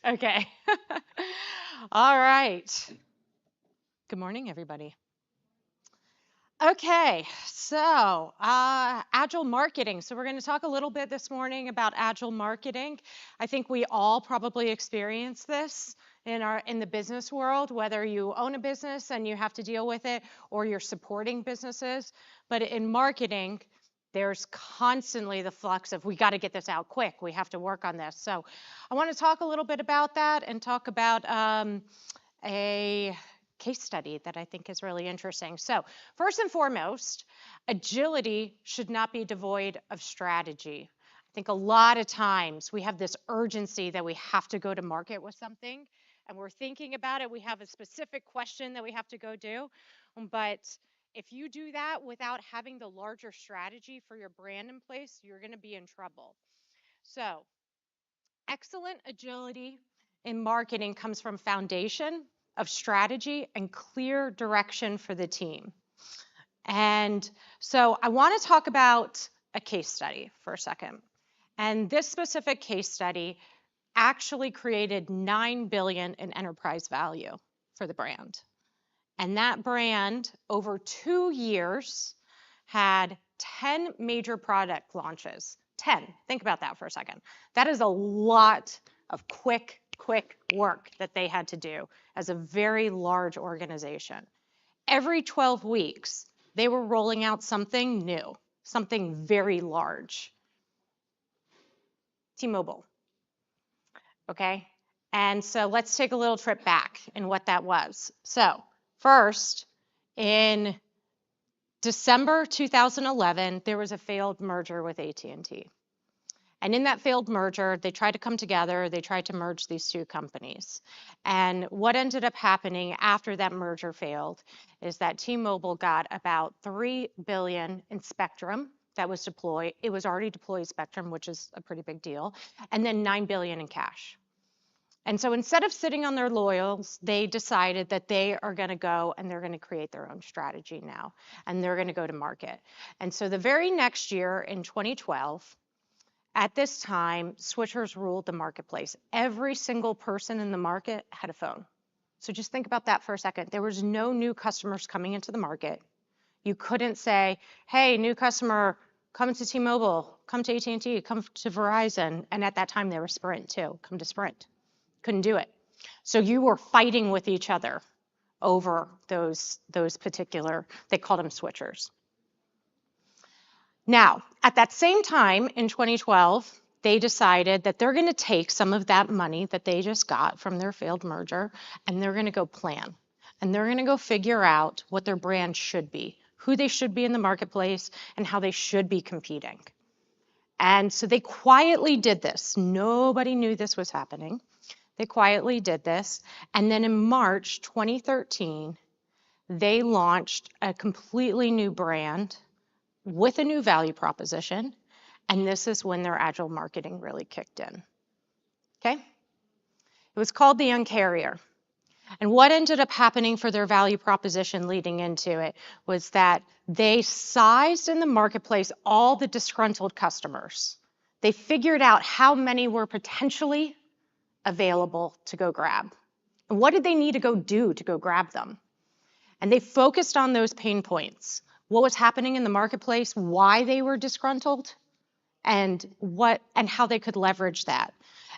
Okay. All right. Good morning, everybody. Okay, so agile marketing. So we're going to talk a little bit this morning about agile marketing. I think we all probably experience this in the business world, whether you own a business and you have to deal with it or you're supporting businesses. But in marketing, there's constantly the flux of we got to get this out quick. We have to work on this. So I want to talk a little bit about that and talk about a case study that I think is really interesting. So first and foremost, agility should not be devoid of strategy. I think a lot of times we have this urgency that we have to go to market with something and we're thinking about it. We have a specific question that we have to go do. But if you do that without having the larger strategy for your brand in place, you're going to be in trouble. So excellent agility in marketing comes from foundation of strategy and clear direction for the team. And so I want to talk about a case study for a second. And this specific case study actually created $9 billion in enterprise value for the brand. And that brand, over 2 years, had 10 major product launches. 10. Think about that for a second. That is a lot of quick work that they had to do as a very large organization. Every 12 weeks, they were rolling out something new, something very large. T-Mobile. Okay? And so let's take a little trip back in what that was. So first, in December 2011, there was a failed merger with AT&T. And in that failed merger, they tried to come together, they tried to merge these two companies. And what ended up happening after that merger failed is that T-Mobile got about $3 billion in spectrum that was deployed. It was already deployed spectrum, which is a pretty big deal, and then $9 billion in cash. And so instead of sitting on their laurels, they decided that they are going to go and they're going to create their own strategy now, and they're going to go to market. And so the very next year in 2012, at this time, switchers ruled the marketplace. Every single person in the market had a phone. So just think about that for a second. There was no new customers coming into the market. You couldn't say, hey, new customer, come to T-Mobile, come to AT&T, come to Verizon. And at that time, they were Sprint too. Come to Sprint. Couldn't do it. So you were fighting with each other over those particular, they called them switchers. Now, at that same time in 2012, they decided that they're going to take some of that money that they just got from their failed merger and they're going to go plan. And they're going to go figure out what their brand should be, who they should be in the marketplace, and how they should be competing. And so they quietly did this. Nobody knew this was happening. They quietly did this. And then in March 2013, they launched a completely new brand with a new value proposition. And this is when their agile marketing really kicked in. Okay? It was called the Uncarrier. And what ended up happening for their value proposition leading into it was that they sized in the marketplace all the disgruntled customers. They figured out how many were potentially available to go grab. And what did they need to go do to go grab them? And they focused on those pain points. What was happening in the marketplace, why they were disgruntled, and how they could leverage that.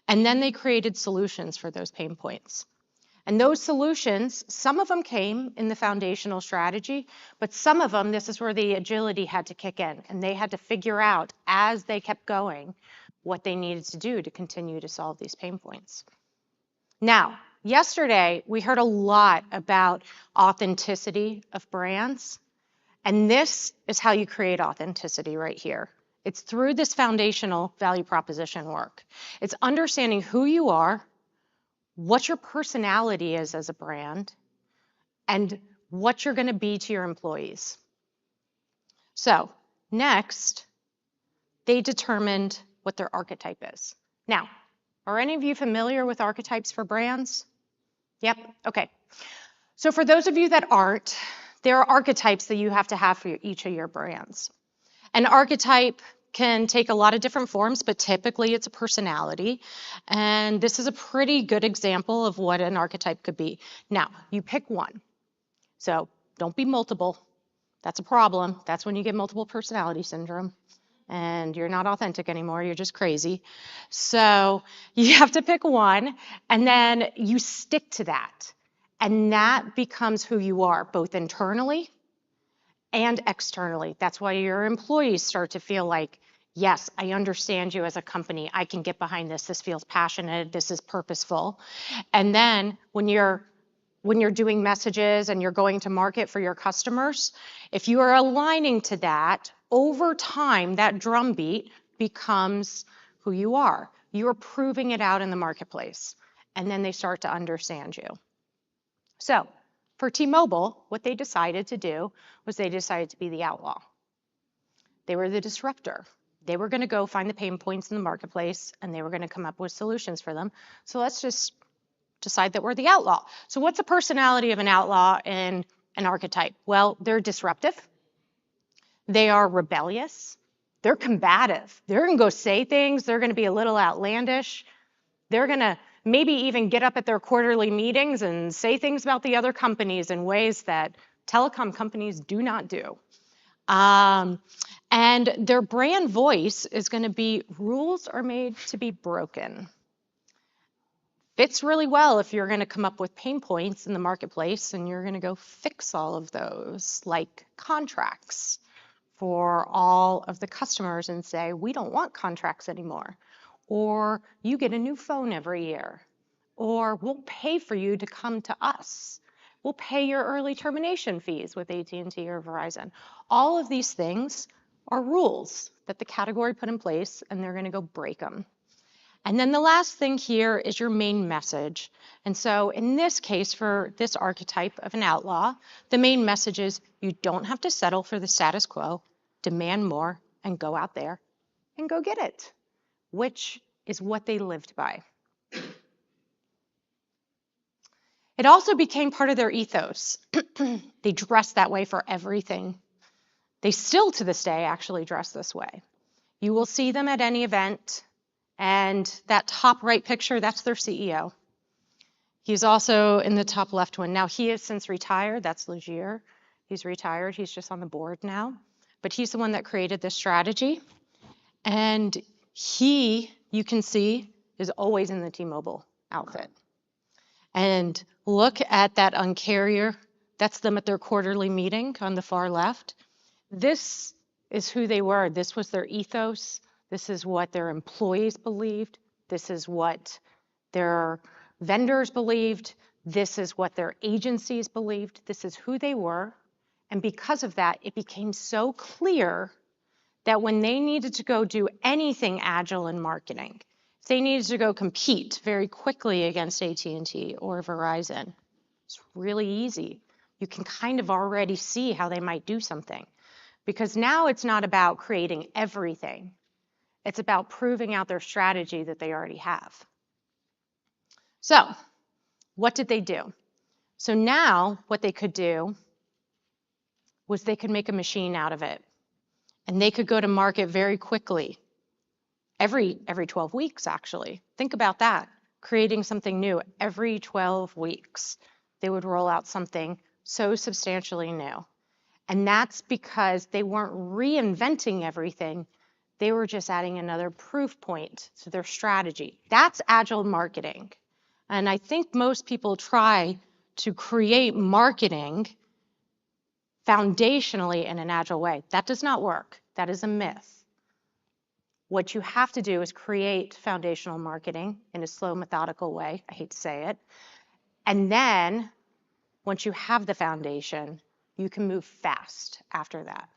And then they created solutions for those pain points. And those solutions, some of them came in the foundational strategy, but some of them, this is where the agility had to kick in, and they had to figure out as they kept going what they needed to do to continue to solve these pain points. Now, yesterday, we heard a lot about authenticity of brands, and this is how you create authenticity right here. It's through this foundational value proposition work. It's understanding who you are, what your personality is as a brand, and what you're going to be to your employees. So next, they determined what their archetype is. Now, are any of you familiar with archetypes for brands? Yep, okay. So for those of you that aren't, there are archetypes that you have to have for each of your brands. An archetype can take a lot of different forms, but typically it's a personality. And this is a pretty good example of what an archetype could be. Now, you pick one. So don't be multiple. That's a problem. That's when you get multiple personality syndrome. And you're not authentic anymore, you're just crazy. So you have to pick one, and then you stick to that. And that becomes who you are, both internally and externally. That's why your employees start to feel like, yes, I understand you as a company. I can get behind this. This feels passionate. This is purposeful. And then when you're doing messages and you're going to market for your customers, if you are aligning to that, over time, that drumbeat becomes who you are. You're proving it out in the marketplace, and then they start to understand you. So for T-Mobile, what they decided to do was they decided to be the outlaw. They were the disruptor. They were going to go find the pain points in the marketplace, and they were going to come up with solutions for them. So let's just decide that we're the outlaw. So what's the personality of an outlaw and an archetype? Well, they're disruptive. They are rebellious. They're combative. They're going to go say things. They're going to be a little outlandish. They're going to maybe even get up at their quarterly meetings and say things about the other companies in ways that telecom companies do not do. And their brand voice is going to be, rules are made to be broken. Fits really well if you're going to come up with pain points in the marketplace and you're going to go fix all of those, like contracts for all of the customers and say, we don't want contracts anymore. Or you get a new phone every year. Or we'll pay for you to come to us. We'll pay your early termination fees with AT&T or Verizon. All of these things are rules that the category put in place, and they're going to go break them. And then the last thing here is your main message. And so in this case, for this archetype of an outlaw, the main message is you don't have to settle for the status quo, demand more, and go out there and go get it, which is what they lived by. It also became part of their ethos. They dressed that way for everything. They still to this day actually dress this way. You will see them at any event. And that top right picture, that's their CEO. He's also in the top left one. Now, he has since retired. That's Legier. He's retired. He's just on the board now. But he's the one that created this strategy. And he, you can see, is always in the T-Mobile outfit. And look at that Un-carrier. That's them at their quarterly meeting on the far left. This is who they were. This was their ethos. This is what their employees believed. This is what their vendors believed. This is what their agencies believed. This is who they were. And because of that, it became so clear that when they needed to go do anything agile in marketing, if they needed to go compete very quickly against AT&T or Verizon, it's really easy. You can kind of already see how they might do something. Because now it's not about creating everything. It's about proving out their strategy that they already have. So, what did they do? So now what they could do was they could make a machine out of it. And they could go to market very quickly. Every 12 weeks, actually. Think about that. Creating something new every 12 weeks. They would roll out something so substantially new. And that's because they weren't reinventing everything. They were just adding another proof point to their strategy. That's agile marketing. And I think most people try to create marketing foundationally in an agile way. That does not work. That is a myth. What you have to do is create foundational marketing in a slow, methodical way. I hate to say it. And then once you have the foundation, you can move fast after that.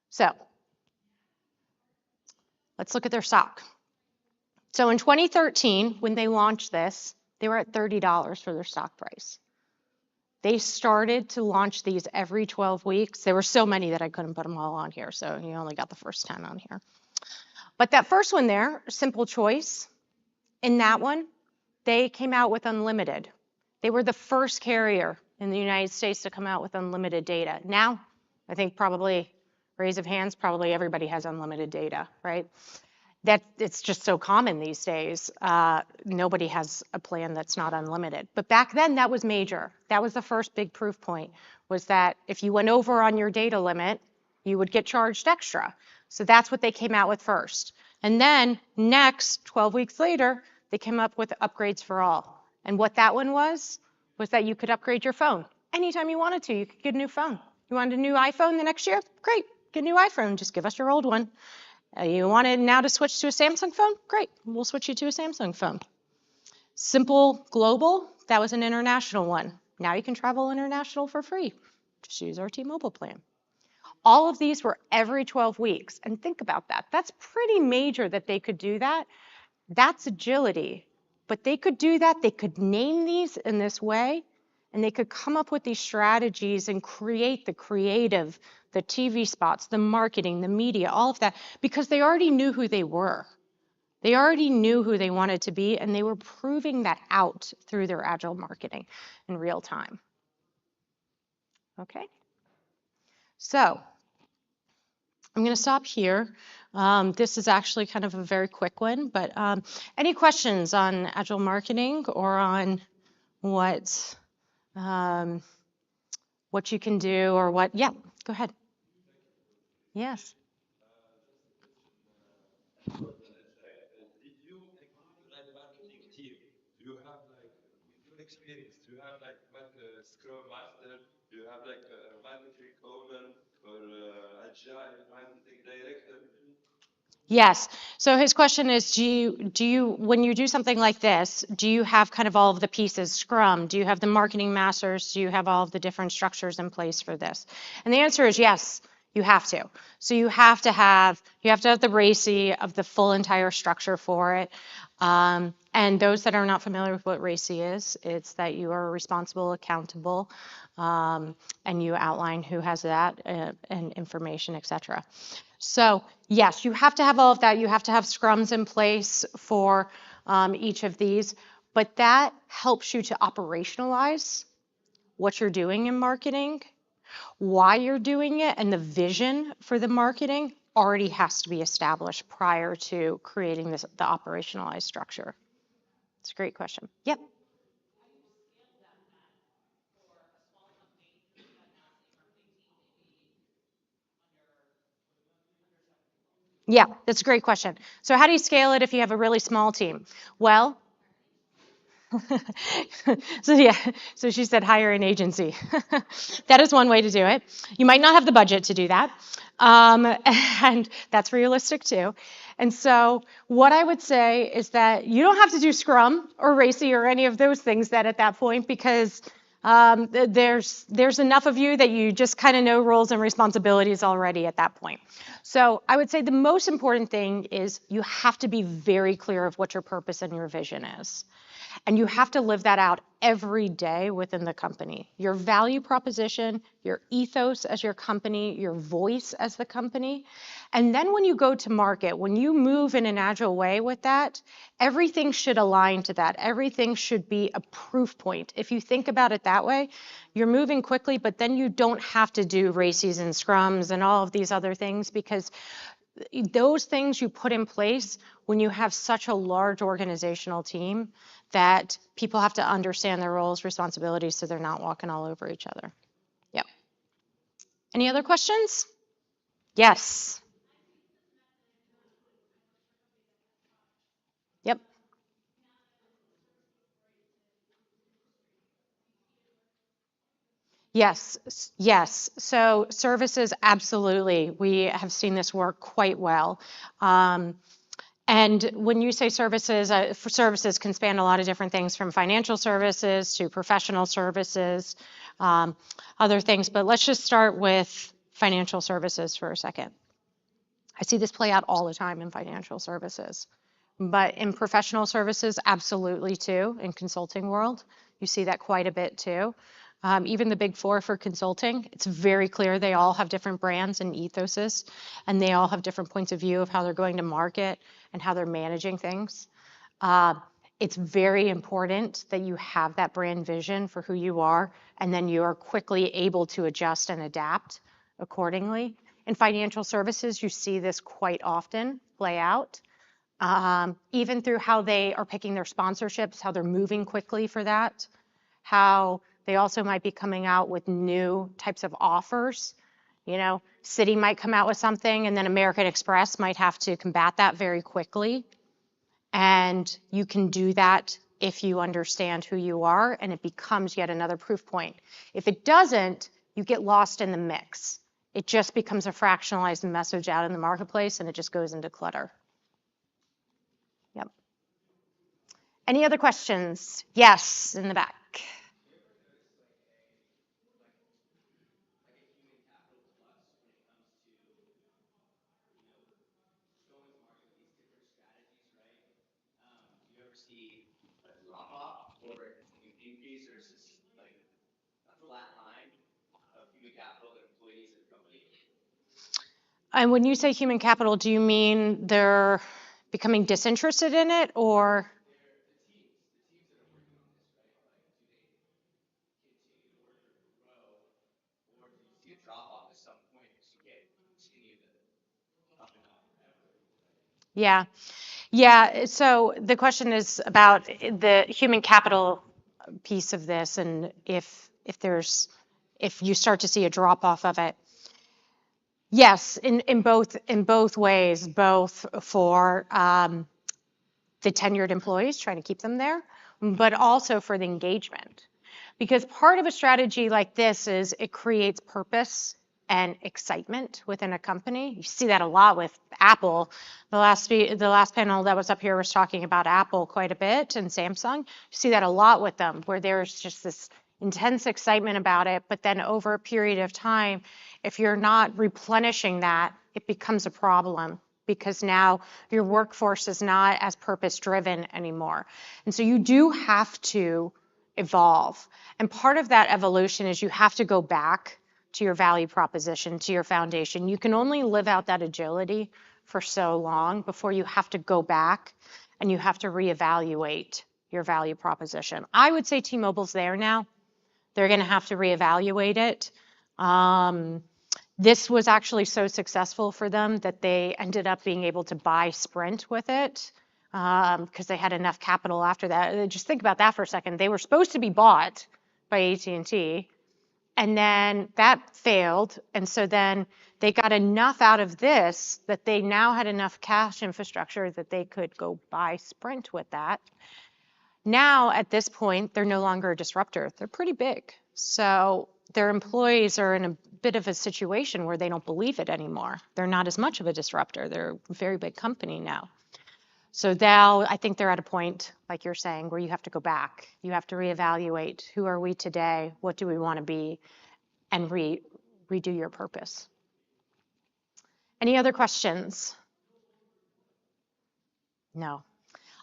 So let's look at their stock. So in 2013, when they launched this, they were at $30 for their stock price. They started to launch these every 12 weeks. There were so many that I couldn't put them all on here, so you only got the first 10 on here. But that first one there, Simple Choice, in that one, they came out with unlimited. They were the first carrier in the United States to come out with unlimited data. Now, I think probably Raise of hands, probably everybody has unlimited data, right? That it's just so common these days. Nobody has a plan that's not unlimited. But back then, that was major. That was the first big proof point, was that if you went over on your data limit, you would get charged extra. So that's what they came out with first. And then next, 12 weeks later, they came up with upgrades for all. And what that one was that you could upgrade your phone. Anytime you wanted to, you could get a new phone. You wanted a new iPhone the next year? Great, get a new iPhone, just give us your old one. You wanted now to switch to a Samsung phone? Great, we'll switch you to a Samsung phone. Simple Global, that was an international one. Now you can travel international for free. Just use our T-Mobile plan. All of these were every 12 weeks. And think about that. That's pretty major that they could do that. That's agility. But they could do that. They could name these in this way. And they could come up with these strategies and create the creative, the TV spots, the marketing, the media, all of that, because they already knew who they were. They already knew who they wanted to be, and they were proving that out through their agile marketing in real time. Okay? So I'm going to stop here. This is actually kind of a very quick one, but any questions on agile marketing or on what you can do or what? Yeah, go ahead. Yes. Yes. So his question is, do you when you do something like this, do you have kind of all of the pieces, Scrum? Do you have the marketing masters? Do you have all of the different structures in place for this? And the answer is yes, you have to. So you have to have the RACI of the full entire structure for it. And those that are not familiar with what RACI is, it's that you are responsible, accountable, and you outline who has that and information, et cetera. So yes, you have to have all of that. You have to have scrums in place for each of these, but that helps you to operationalize what you're doing in marketing, why you're doing it, and the vision for the marketing already has to be established prior to creating the operationalized structure. It's a great question. Yep. Yeah, that's a great question. So how do you scale it if you have a really small team? Well, so she said hire an agency. That is one way to do it. You might not have the budget to do that, and that's realistic too. And so what I would say is that you don't have to do Scrum or RACI or any of those things at that point, because there's enough of you that you just kind of know roles and responsibilities already at that point. So I would say the most important thing is you have to be very clear of what your purpose and your vision is. And you have to live that out every day within the company. Your value proposition, your ethos as your company, your voice as the company. And then when you go to market, when you move in an agile way with that, everything should align to that. Everything should be a proof point. If you think about it that way, you're moving quickly, but then you don't have to do RACIs and Scrums and all of these other things, because those things you put in place when you have such a large organizational team that people have to understand their roles, responsibilities, so they're not walking all over each other. Yep. Any other questions? Yes. Yep. Yes. So services, absolutely. We have seen this work quite well. And when you say services, services can span a lot of different things, from financial services to professional services, other things. But let's just start with financial services for a second. I see this play out all the time in financial services. But in professional services, absolutely too. In consulting world, you see that quite a bit too. Even the big four for consulting, it's very clear they all have different brands and ethoses, and they all have different points of view of how they're going to market and how they're managing things. It's very important that you have that brand vision for who you are, and then you are quickly able to adjust and adapt accordingly. In financial services, you see this quite often play out, even through how they are picking their sponsorships, how they're moving quickly for that, how they also might be coming out with new types of offers. You know, Citi might come out with something, and then American Express might have to combat that very quickly. And you can do that if you understand who you are, and it becomes yet another proof point. If it doesn't, you get lost in the mix. It just becomes a fractionalized message out in the marketplace, and it just goes into clutter. Yep. Any other questions? Yes, in the back. And when you say human capital, do you mean they're becoming disinterested in it, or? Yeah. Yeah. So the question is about the human capital piece of this, and if you start to see a drop off of it. Yes, in both ways, both for the tenured employees, trying to keep them there, but also for the engagement. Because part of a strategy like this is it creates purpose and excitement within a company. You see that a lot with Apple. The last panel that was up here was talking about Apple quite a bit, and Samsung. You see that a lot with them, where there's just this intense excitement about it, but then over a period of time, if you're not replenishing that, it becomes a problem, because now your workforce is not as purpose driven anymore. And so you do have to evolve. And part of that evolution is you have to go back to your value proposition, to your foundation. You can only live out that agility for so long before you have to go back and you have to reevaluate your value proposition. I would say T-Mobile's there now. They're going to have to reevaluate it. This was actually so successful for them that they ended up being able to buy Sprint with it, because they had enough capital after that. Just think about that for a second. They were supposed to be bought by AT&T, and then that failed. And so then they got enough out of this that they now had enough cash infrastructure that they could go buy Sprint with that. Now, at this point, they're no longer a disruptor. They're pretty big. So their employees are in a bit of a situation where they don't believe it anymore. They're not as much of a disruptor. They're a very big company now. So now I think they're at a point, like you're saying, where you have to go back. You have to reevaluate, who are we today? What do we want to be? And redo your purpose. Any other questions? No.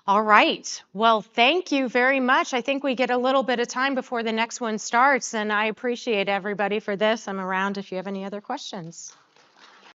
All right. Well, thank you very much. I think we get a little bit of time before the next one starts, and I appreciate everybody for this. I'm around if you have any other questions.